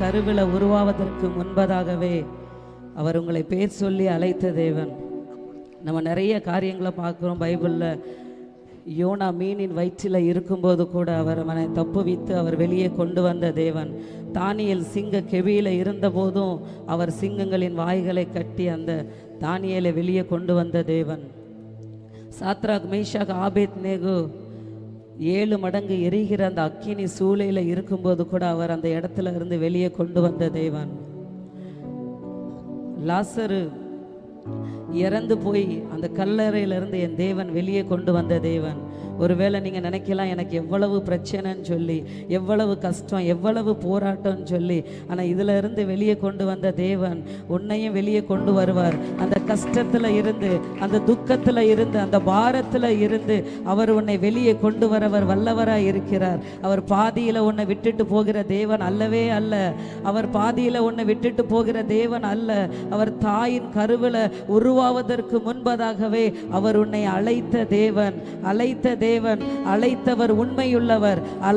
கருவில உருவாவதற்கு முன்பதாகவே அவர் உங்களை பேர் சொல்லி அழைத்த தேவன். நம்ம நிறைய காரியங்களை பார்க்குறோம் பைபிளில். யோனா மீனின் வயிற்றில் இருக்கும்போது கூட அவர் அவனை தப்புவித்து அவர் வெளியே கொண்டு வந்த தேவன். தானியேல் சிங்க கெபியில் இருந்தபோதும் அவர் சிங்கங்களின் வாய்களை கட்டி அந்த தானியேலை வெளியே கொண்டு வந்த தேவன். சாத்ராக் மேஷாக் ஆபேத்நேகோ 7 மடங்கு எரிகிற அந்த அக்கினி சூளையில் இருக்கும்போது கூட அவர் அந்த இடத்துல இருந்து வெளியே கொண்டு வந்த தேவன். லாசரு இறந்து போய் அந்த கல்லறையிலிருந்து என் தேவன் வெளியே கொண்டு வந்த தேவன். ஒருவேளை நீங்கள் நினைக்கலாம் எனக்கு எவ்வளவு பிரச்சனைன்னு சொல்லி, எவ்வளவு கஷ்டம், எவ்வளவு போராட்டம்னு சொல்லி. ஆனால் இதில் இருந்து வெளியே கொண்டு வந்த தேவன் உன்னையும் வெளியே கொண்டு வருவார். அந்த கஷ்டத்தில் இருந்து, அந்த துக்கத்தில் இருந்து, அந்த பாரத்தில் இருந்து அவர் உன்னை வெளியே கொண்டு வரவர் வல்லவராக இருக்கிறார். அவர் பாதியில் உன்னை விட்டுட்டு போகிற தேவன் அல்லவே அல்ல. அவர் பாதியில் உன்னை விட்டுட்டு போகிற தேவன் அல்ல. அவர் தாயின் கருவில் உருவாவதற்கு முன்பதாகவே அவர் உன்னை அழைத்த தேவன். அழைத்தவர் உண்மையுள்ளவர்.